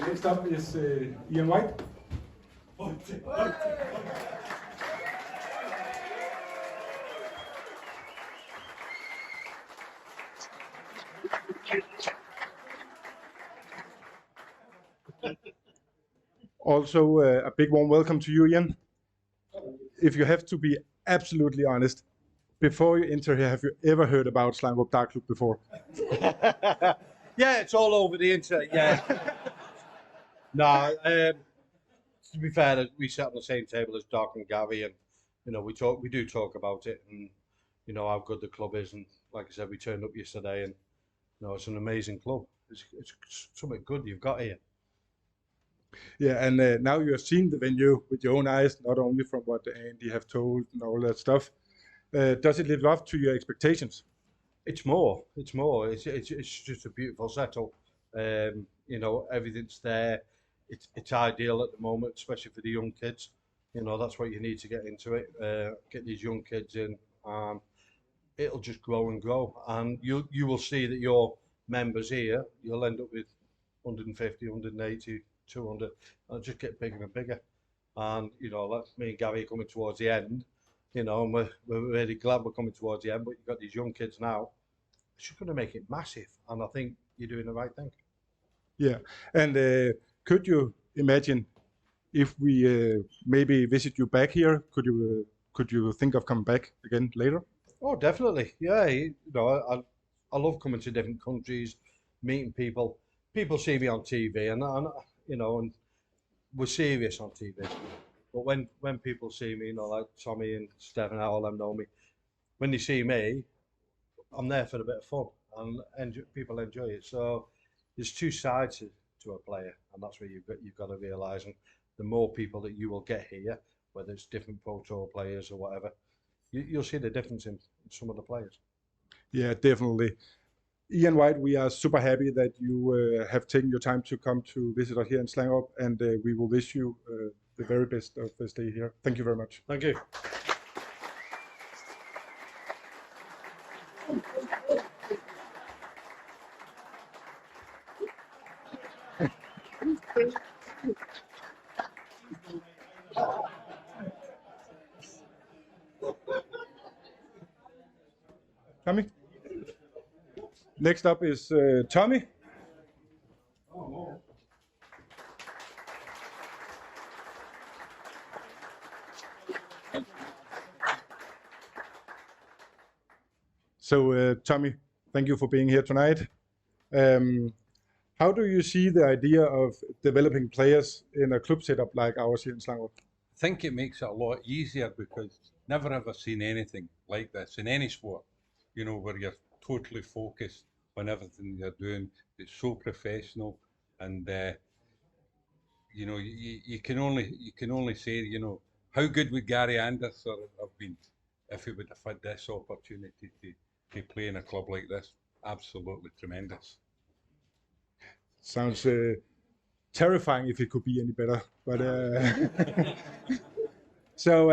Next up is Ian White. Also, a big warm welcome to you, Ian. If you have to be absolutely honest, before you enter here, have you ever heard about Slangerup Dark Club before? Yeah, it's all over the internet. Yeah. No, to be fair, we sat on the same table as Doc and Gary, and we do talk about it, and how good the club is. And like I said, we turned up yesterday, and it's an amazing club. It's something good you've got here. Yeah, and now you have seen the venue with your own eyes, not only from what Andy have told and all that stuff. Does it live up to your expectations? It's more. It's more. It's just a beautiful setup. Everything's there. It's ideal at the moment, especially for the young kids. That's what you need to get into it. Get these young kids in, and it'll just grow and grow. And you will see that your members here, you'll end up with 150, 180, 200, and just get bigger and bigger. And that's me and Gary coming towards the end. And we're really glad we're coming towards the end. But you've got these young kids now. It's just going to make it massive, and I think you're doing the right thing. Yeah, and could you imagine if we maybe visit you back here? Could you think of coming back again later? Oh, definitely. Yeah, I love coming to different countries, meeting people. People see me on TV, and we're serious on TV. But when people see me, like Tommy and Stephen, all them know me. When they see me, I'm there for a bit of fun, and people enjoy it. So there's two sides to a player, and that's where you've got to realise. And the more people that you will get here, whether it's different Pro Tour players or whatever, you'll see the difference in some of the players. Yeah, definitely. Ian White, we are super happy that you have taken your time to come to visit us here in Slangerup, and we will wish you the very best of the stay here. Thank you very much. Thank you. Tommy? Next up is Tommy. So, Tommy, thank you for being here tonight. How do you see the idea of developing players in a club setup like ours here in Slangerup? I think it makes it a lot easier because never ever seen anything like this in any sport, where you're totally focused on everything you're doing. It's so professional, and you can only say, how good would Gary Anderson have been if he would have had this opportunity to play in a club like this. Absolutely tremendous. Sounds terrifying if it could be any better. But so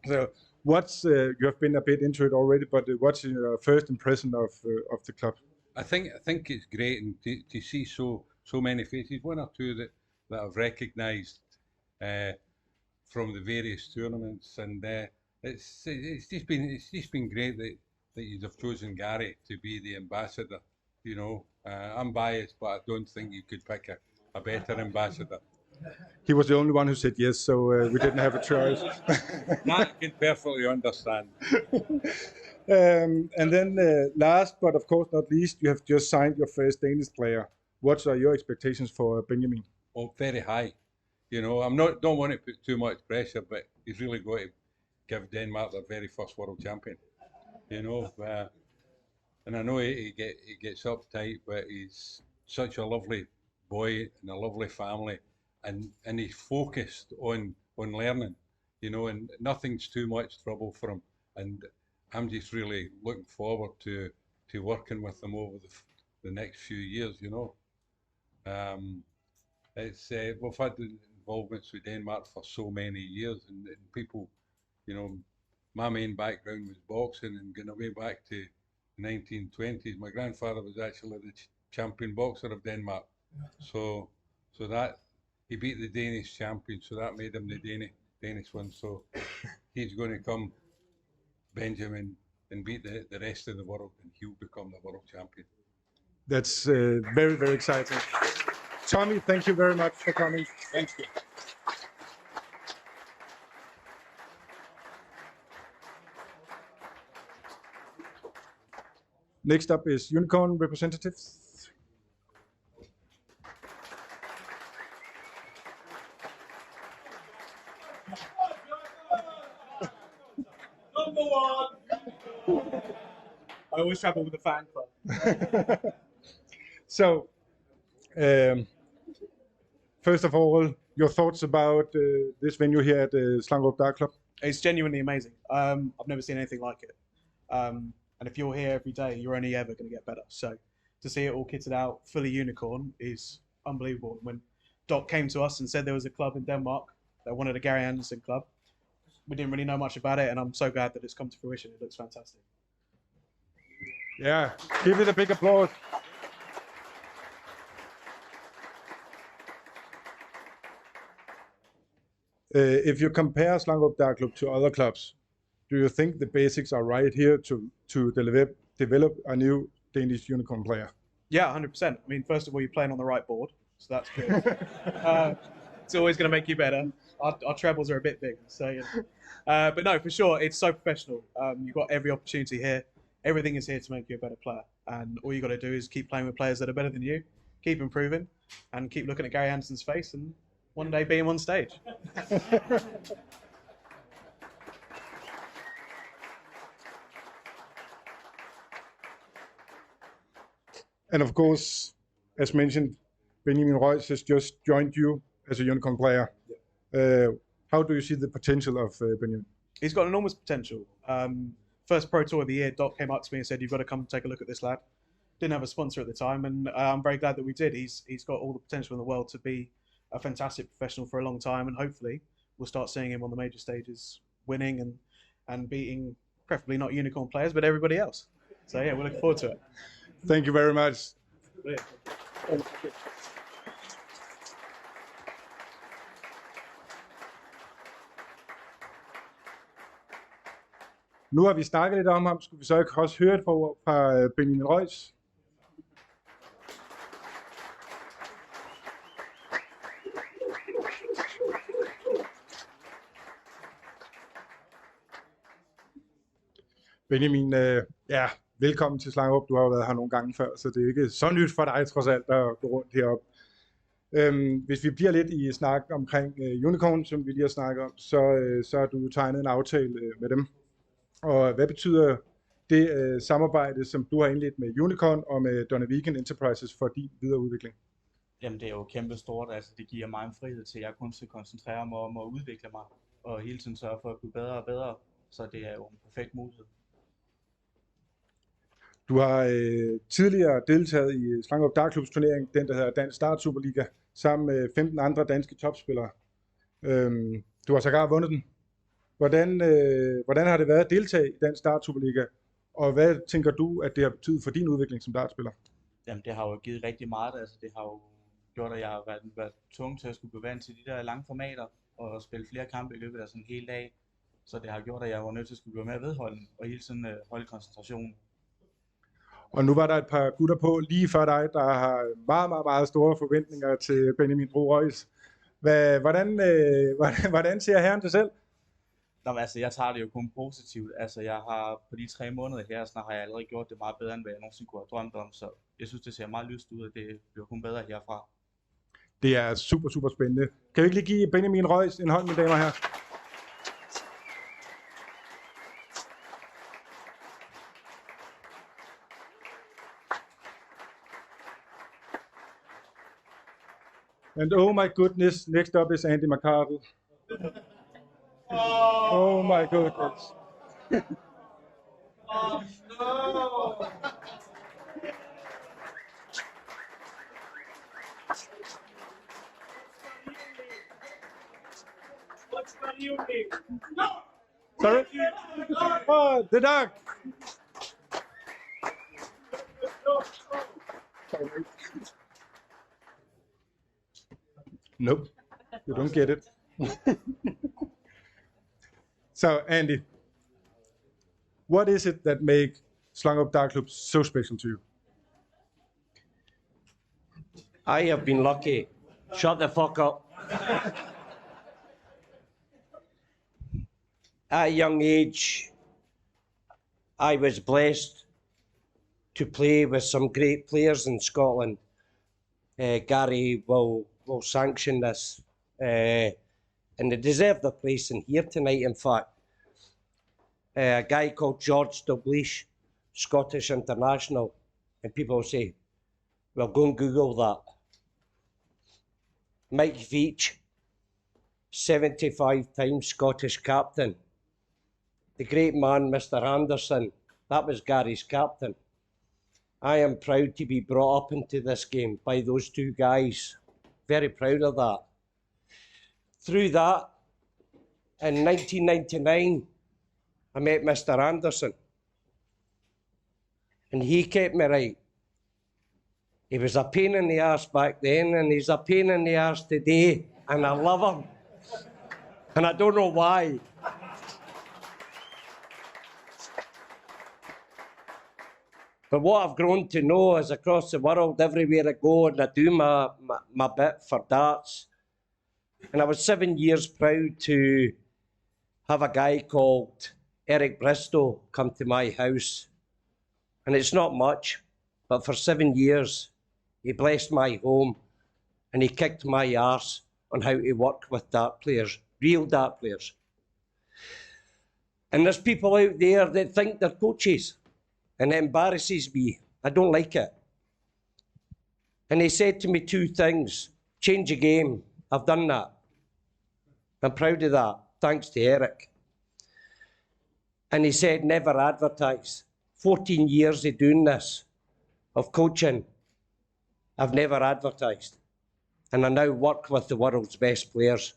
so what's you have been a bit into it already, but what's your first impression of the club? I think it's great, and to see so many faces, one or two that I've recognised from the various tournaments, and it's just been great that you have chosen Gary to be the ambassador. I'm biased, but I don't think you could pick a better ambassador. He was the only one who said yes, so we didn't have a choice. That I can perfectly understand. And then last, but of course not least, you have just signed your first Danish player. What are your expectations for Benjamin? Oh, very high. Don't want to put too much pressure, but he's really got to give Denmark their very first world champion. And I know he gets uptight, but he's such a lovely boy and a lovely family, and he's focused on learning, and nothing's too much trouble for him. And I'm just really looking forward to working with him over the next few years. It's we've had involvements with Denmark for so many years, and people, my main background was boxing, and going away back to 1920s. My grandfather was actually the champion boxer of Denmark, so that he beat the Danish champion, so that made him the Danish one. So he's going to come, Benjamin, and beat the rest of the world, and he'll become the world champion. That's very, very exciting. Tommy, thank you very much for coming. Thank you. Next up is Unicorn representatives. Number one. I always travel with the fan club. So, first of all, your thoughts about this venue here at the Slangerup Dart Club? It's genuinely amazing. I've never seen anything like it. And if you're here every day, you're only ever going to get better. So to see it all kitted out, fully unicorn, is unbelievable. When Doc came to us and said there was a club in Denmark that wanted a Gary Anderson club, we didn't really know much about it, and I'm so glad that it's come to fruition. It looks fantastic. Yeah, give it a big applause. If you compare Slangerup Dart Club to other clubs, do you think the basics are right here to develop a new Danish unicorn player? Yeah, 100%. I mean, first of all, you're playing on the right board, so that's good. It's always going to make you better. Our trebles are a bit big, so yeah. But no, for sure, it's so professional. You've got every opportunity here. Everything is here to make you a better player, and all you got to do is keep playing with players that are better than you, keep improving, and keep looking at Gary Anderson's face, and one day be him on stage. And of course, as mentioned, Benjamin Royce has just joined you as a unicorn player. How do you see the potential of Benjamin? He's got enormous potential. First Pro Tour of the year, Doc came up to me and said, "You've got to come and take a look at this lad." Didn't have a sponsor at the time, and I'm very glad that we did. He's got all the potential in the world to be a fantastic professional for a long time, and hopefully we'll start seeing him on the major stages, winning and beating, preferably not unicorn players, but everybody else. So yeah, we're looking forward to it. Thank you very much. Nu har vi snakket lidt om ham. Skulle vi så ikke også høre et par ord fra Benjamin Royce? Benjamin, ja, velkommen til Slangerup. Du har jo været her nogle gange før, så det er ikke så nyt for dig trods alt at gå rundt heroppe. Hvis vi bliver lidt i snak omkring Unicorn, som vi lige har snakket om, så har du tegnet en aftale med dem. Og hvad betyder det samarbejde, som du har indledt med Unicorn og med Donaviken Enterprises for din videre udvikling? Jamen det er jo kæmpe stort, altså det giver mig en frihed til, at jeg kun skal koncentrere mig om at udvikle mig, og hele tiden sørge for at blive bedre og bedre, så det er jo en perfekt mulighed. Du har tidligere deltaget i Slangerup Dart Klubs turnering, den der hedder Dansk Dart Superliga, sammen med 15 andre danske topspillere. Du har sågar vundet den. Hvordan har det været at deltage i Dansk Dart Superliga, og hvad tænker du, at det har betydet for din udvikling som dartspiller? Jamen det har jo givet rigtig meget, altså det har jo gjort, at jeg har været tung til at skulle blive vant til de der lange formater, og spille flere kampe i løbet af sådan en hel dag. Så det har gjort, at jeg var nødt til at skulle blive mere vedholden, og hele tiden holde koncentrationen. Og nu var der et par gutter på lige før dig, der har meget, meget, meget store forventninger til Benjamin Royce. Hvordan ser herren det selv? Nå, altså jeg tager det jo kun positivt. Altså jeg har på de 3 måneder her, så har jeg allerede gjort det meget bedre, end hvad jeg nogensinde kunne have drømt om. Så jeg synes, det ser meget lyst ud, og det bliver kun bedre herfra. Det er super, super spændende. Kan vi ikke lige give Benjamin Royce en hånd, mine damer her? And oh my goodness, next up is Andy McCardle. Oh my goodness. Oh no! What's my unique? No! Sorry? Oh, the duck! Nope, you don't get it. So, Andy, what is it that makes Slangerup Dart Club so special to you? I have been lucky. Shut the fuck up. At a young age, I was blessed to play with some great players in Scotland. Gary will sanction this. And they deserve their place in here tonight, in fact. A guy called George Dalglish, Scottish international. And people say, well, go and Google that. Mike Veach, 75 times Scottish captain. The great man, Mr. Anderson, that was Gary's captain. I am proud to be brought up into this game by those two guys. Very proud of that. Through that, in 1999, I met Mr. Anderson. And he kept me right. He was a pain in the arse back then, and he's a pain in the arse today, and I love him. And I don't know why. But what I've grown to know is across the world, everywhere I go, and I do my bit for darts. And I was 7 years proud to have a guy called Eric Bristow come to my house. And it's not much, but for 7 years, he blessed my home and he kicked my arse on how to work with dart players, real dart players. And there's people out there that think they're coaches, and it embarrasses me. I don't like it. And he said to me two things: change the game. I've done that. I'm proud of that, thanks to Eric. And he said, never advertise. 14 years of doing this, of coaching, I've never advertised. And I now work with the world's best players.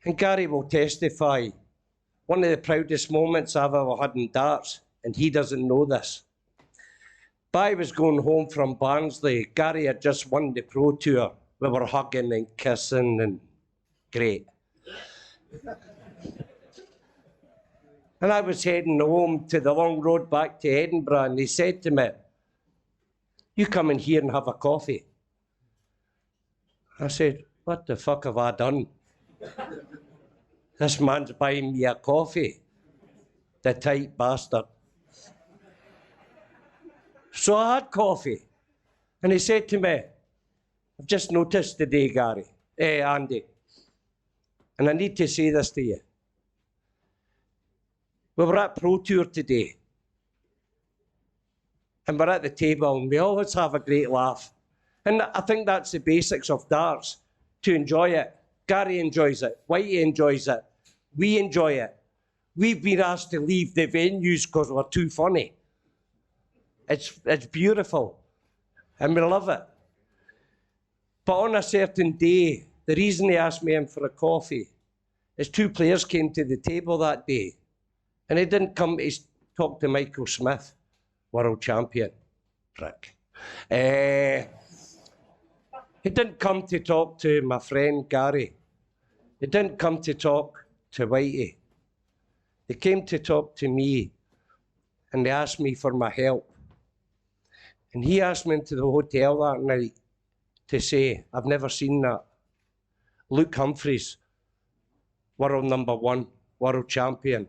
And Gary will testify, one of the proudest moments I've ever had in darts, and he doesn't know this. But I was going home from Barnsley. Gary had just won the Pro Tour. We were hugging and kissing and great. And I was heading home to the long road back to Edinburgh, and he said to me, you come in here and have a coffee. I said, what the fuck have I done? This man's buying me a coffee, the tight bastard. So I had coffee, and he said to me, I've just noticed today, Andy, and I need to say this to you. We were at Pro Tour today, and we're at the table, and we always have a great laugh. And I think that's the basics of darts, to enjoy it. Gary enjoys it, Whitey enjoys it, we enjoy it. We've been asked to leave the venues because we're too funny. It's beautiful, and we love it. But on a certain day, the reason they asked me in for a coffee is two players came to the table that day, and they didn't come to talk to Michael Smith, world champion, prick. He didn't come to talk to my friend Gary. He didn't come to talk to Whitey. They came to talk to me, and they asked me for my help. And he asked me into the hotel that night to say, I've never seen that. Luke Humphreys, world #1, world champion.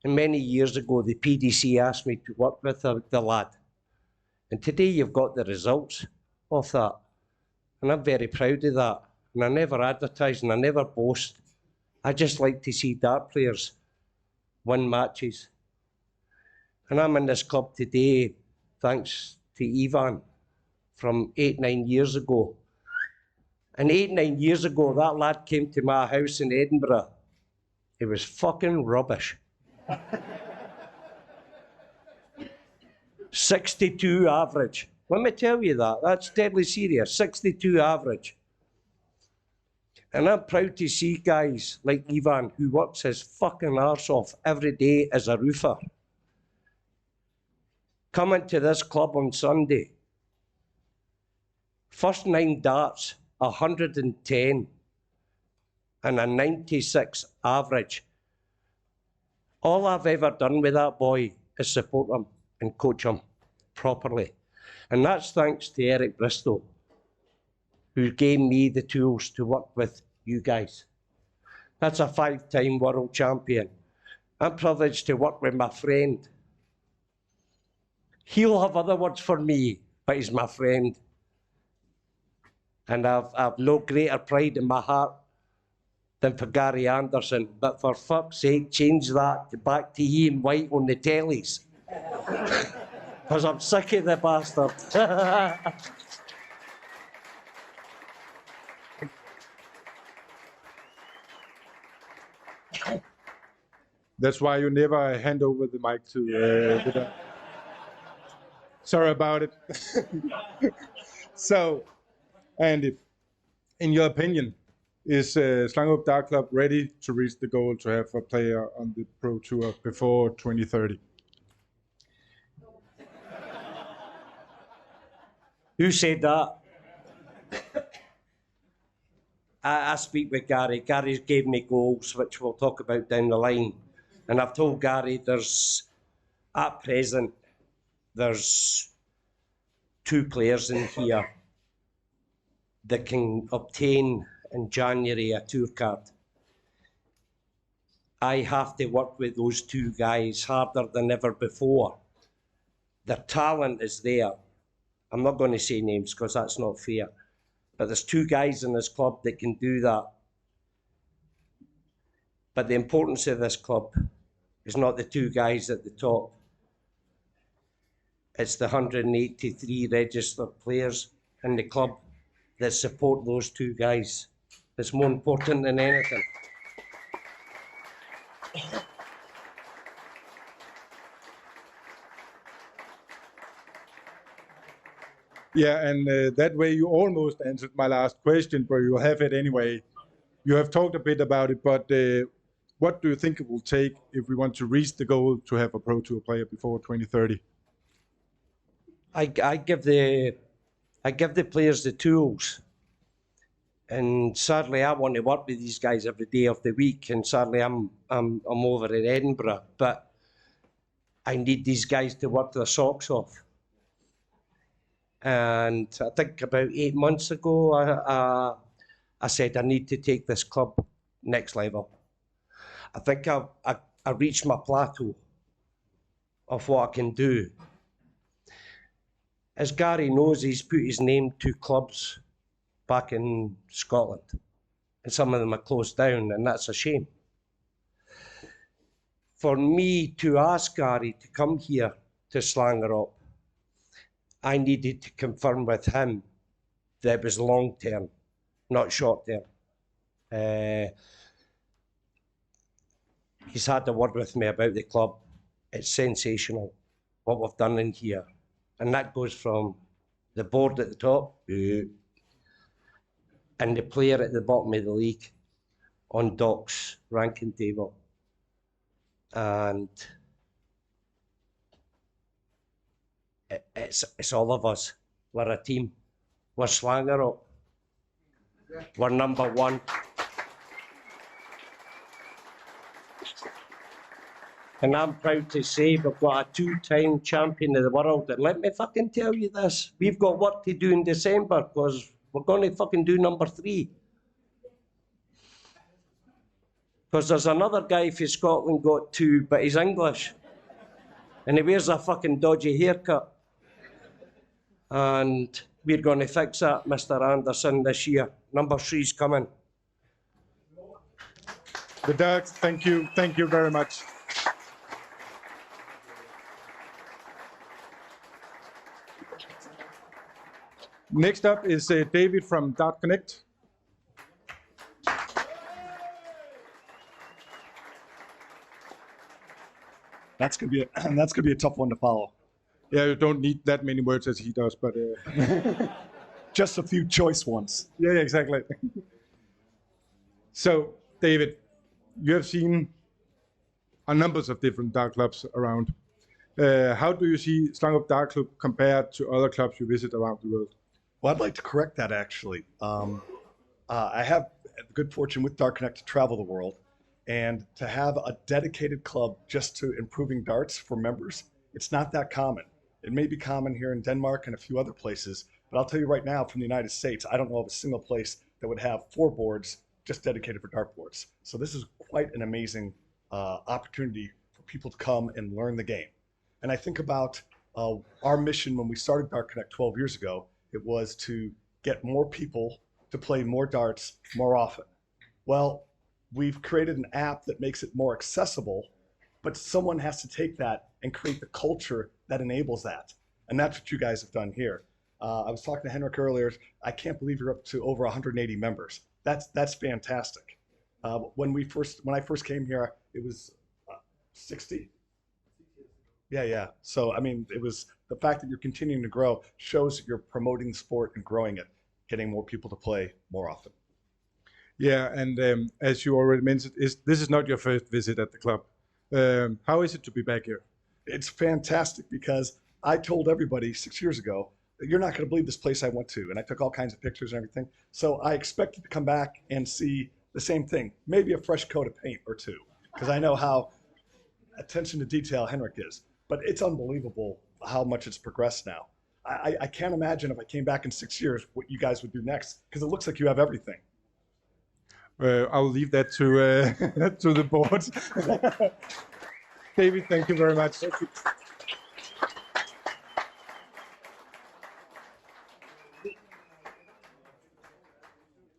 And many years ago, the PDC asked me to work with the lad. And today you've got the results of that. And I'm very proud of that. And I never advertise and I never boast. I just like to see dart players win matches. And I'm in this club today thanks to Ivan from 8-9 years ago. And 8-9 years ago, that lad came to my house in Edinburgh. It was fucking rubbish. 62 average. Let me tell you that. That's deadly serious. 62 average. And I'm proud to see guys like Ivan who works his fucking arse off every day as a roofer. coming to this club on Sunday. First 9 darts, 110 and a 96 average. All I've ever done with that boy is support him and coach him properly. And that's thanks to Eric Bristol, who gave me the tools to work with you guys. That's a 5-time world champion. I'm privileged to work with my friend. He'll have other words for me, but he's my friend. And I've no greater pride in my heart than for Gary Anderson. But for fuck's sake, change that back to Ian White on the tellies. Because I'm sick of the bastard. That's why you never hand over the mic to the... Sorry about it. So, Andy, in your opinion, is Slangerup Dart Club ready to reach the goal to have a player on the Pro Tour before 2030? Who said that? I speak with Gary. Gary's gave me goals, which we'll talk about down the line. And I've told Gary at present, there's 2 players in here that can obtain in January a tour card. I have to work with those 2 guys harder than ever before. Their talent is there. I'm not going to say names because that's not fair. But there's 2 guys in this club that can do that. But the importance of this club is not the 2 guys at the top. It's the 183 registered players in the club that support those 2 guys. It's more important than anything. Yeah, and that way you almost answered my last question, but you have it anyway. You have talked a bit about it, but what do you think it will take if we want to reach the goal to have a Pro Tour player before 2030? I give the players the tools, and sadly I want to work with these guys every day of the week, and sadly I'm over in Edinburgh, but I need these guys to work their socks off. And I think about 8 months ago, I said I need to take this club next level. I think I reached my plateau of what I can do. As Gary knows, he's put his name to clubs back in Scotland, and some of them are closed down, and that's a shame. For me to ask Gary to come here to Slangerup, I needed to confirm with him that it was long term, not short term. He's had a word with me about the club. It's sensational what we've done in here. And that goes from the board at the top and the player at the bottom of the league on Doc's ranking table. And it's all of us. We're a team. We're Slangerup. We're number 1. And I'm proud to say we've got a 2-time champion of the world. And let me fucking tell you this, we've got work to do in December because we're going to fucking do number 3. Because there's another guy from Scotland got 2, but he's English. And he wears a fucking dodgy haircut. And we're going to fix that, Mr. Anderson, this year. Number 3's coming. The Ducks, thank you very much. Next up is David from Dart Connect. That's gonna be a tough one to follow. Yeah, you don't need that many words as he does, but Just a few choice ones. yeah, exactly. So, David, you have seen a numbers of different dart clubs around. How do you see Slangerup Dart Club compared to other clubs you visit around the world? Well, I'd like to correct that actually. I have the good fortune with Dart Connect to travel the world, and to have a dedicated club just to improving darts for members, it's not that common. It may be common here in Denmark and a few other places, but I'll tell you right now, from the United States, I don't know of a single place that would have 4 boards just dedicated for dartboards. So this is quite an amazing opportunity for people to come and learn the game. And I think about our mission when we started Dart Connect 12 years ago. It was to get more people to play more darts more often. Well, we've created an app that makes it more accessible, but someone has to take that and create the culture that enables that. And that's what you guys have done here. I was talking to Henrik earlier. I can't believe you're up to over 180 members. That's fantastic. When I first came here, it was 60. Yeah. So, I mean, it was the fact that you're continuing to grow shows that you're promoting the sport and growing it, getting more people to play more often. Yeah, and as you already mentioned, this is not your first visit at the club. How is it to be back here? It's fantastic because I told everybody 6 years ago, you're not going to believe this place I went to, and I took all kinds of pictures and everything. So I expected to come back and see the same thing, maybe a fresh coat of paint or two, because I know how attention to detail Henrik is. But it's unbelievable how much it's progressed now. I can't imagine if I came back in 6 years what you guys would do next, because it looks like you have everything. I'll leave that to to the board. David, thank you very much.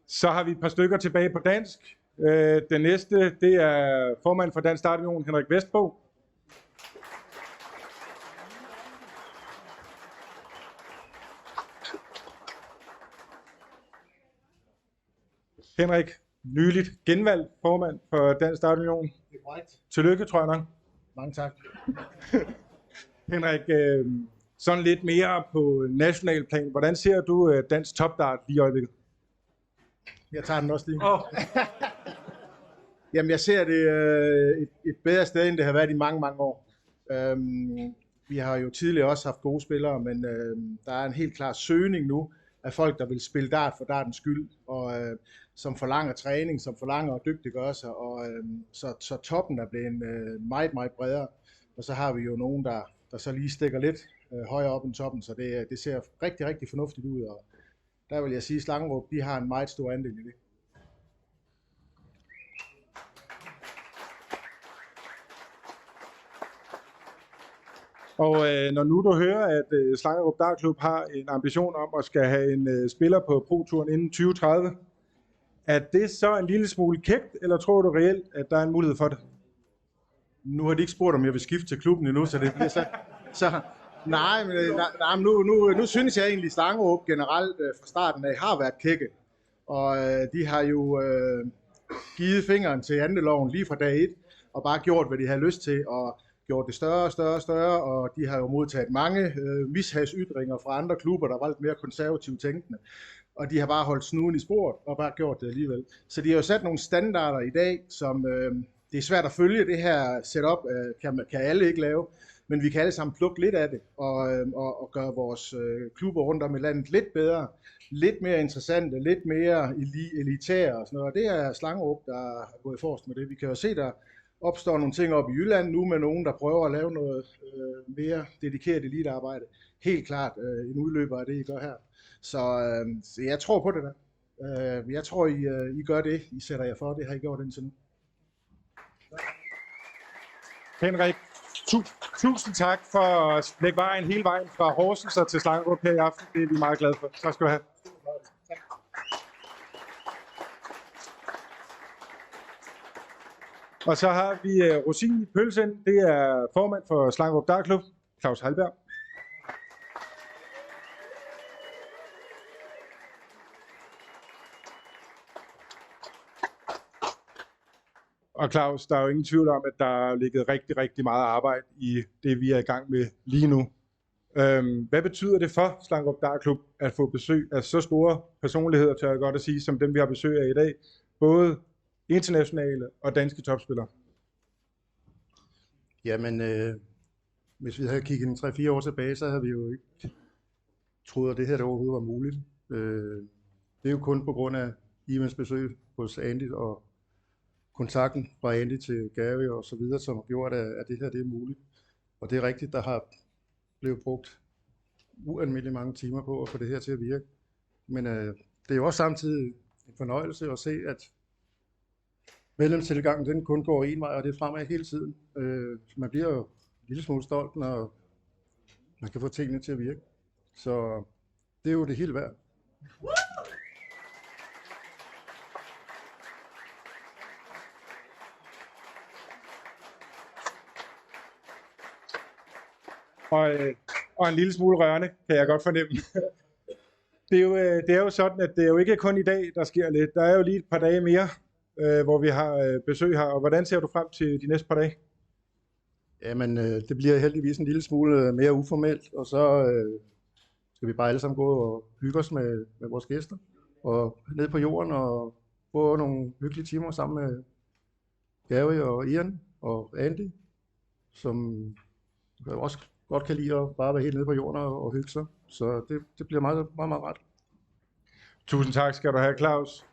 Så har vi et par stykker tilbage på dansk. Den næste, det er formand for Dansk Dartunion, Henrik Vestbo. Henrik, nyligt genvalgt formand for Dansk Dartunion. Tillykke, tror jeg nok. Mange tak. Henrik, sådan lidt mere på national plan. Hvordan ser du dansk topdart lige i øjeblikket? Jeg tager den også lige. Jamen, jeg ser det et bedre sted, end det har været i mange, mange år. Vi har jo tidligere også haft gode spillere, men der er en helt klar søgning nu af folk, der vil spille dart for dartens skyld, og som forlanger træning, som forlanger at dygtiggøre sig, og så toppen er blevet meget, meget bredere. Og så har vi jo nogen, der så lige stikker lidt højere op end toppen, så det ser rigtig, rigtig fornuftigt ud, og der vil jeg sige, at Slangerup, de har en meget stor andel i det. Og når nu du hører, at Slangerup Dart Club har en ambition om at skal have en spiller på Pro-turen inden 2030, er det så en lille smule kægt, eller tror du reelt, at der er en mulighed for det? Nu har de ikke spurgt, om jeg vil skifte til klubben endnu, så det bliver så nej, men nu synes jeg egentlig, at Slangerup generelt fra starten af har været kække. Og de har jo givet fingeren til janteloven lige fra dag 1, og bare gjort, hvad de havde lyst til, og gjort det større, og de har jo modtaget mange mishagsytringer fra andre klubber, der var lidt mere konservativt tænkende. Og de har bare holdt snuden i sporet, og bare gjort det alligevel. Så de har jo sat nogle standarder i dag, som det er svært at følge. Det her setup kan alle ikke lave, men vi kan alle sammen plukke lidt af det, og gøre vores klubber rundt om i landet lidt bedre, lidt mere interessante, lidt mere elitære og sådan noget. Og det er Slangerup, der er gået forrest med det. Vi kan jo se, der opstår nogle ting op i Jylland nu med nogen, der prøver at lave noget mere dedikeret elitearbejde. Helt klart en udløber af det, I gør her. Så jeg tror på det der. Jeg tror, I gør det. I sætter jer for. Det har I gjort indtil nu. Henrik, tusind tak for at lægge vejen hele vejen fra Horsens og til Slangerup her i aften. Det er vi meget glade for. Tak skal du have. Og så har vi Rosin i pølsen. Det er formand for Slangerup Dart Club, Claus Halberg. Og Claus, der er jo ingen tvivl om, at der er ligget rigtig, rigtig meget arbejde i det, vi er i gang med lige nu. Hvad betyder det for Slangerup Dart Club at få besøg af så store personligheder, tør jeg godt at sige, som dem, vi har besøg af i dag? Både internationale og danske topspillere. Jamen, hvis vi havde kigget 3-4 år tilbage, så havde vi jo ikke troet, at det her der overhovedet var muligt. Det er jo kun på grund af Ivans besøg hos Andy og kontakten fra Andy til Gary og så videre, som har gjort, at det her det er muligt. Og det er rigtigt, der har blevet brugt ualmindeligt mange timer på at få det her til at virke. Men det er jo også samtidig en fornøjelse at se, at medlemstilgangen den kun går en vej, og det er fremad hele tiden. Man bliver jo en lille smule stolt, når man kan få tingene til at virke. Så det er jo det hele værd. Og en lille smule rørende, kan jeg godt fornemme. Det er jo sådan, at det er jo ikke kun i dag, der sker lidt. Der er jo lige et par dage mere, hvor vi har besøg her. Og hvordan ser du frem til de næste par dage? Jamen, det bliver heldigvis en lille smule mere uformelt, og så skal vi bare alle sammen gå og hygge os med vores gæster, og ned på jorden og få nogle hyggelige timer sammen med Gary og Ian og Andy, som også godt kan lide at bare være helt nede på jorden og hygge sig. Så det bliver meget, meget, meget ret. Tusind tak skal du have, Claus.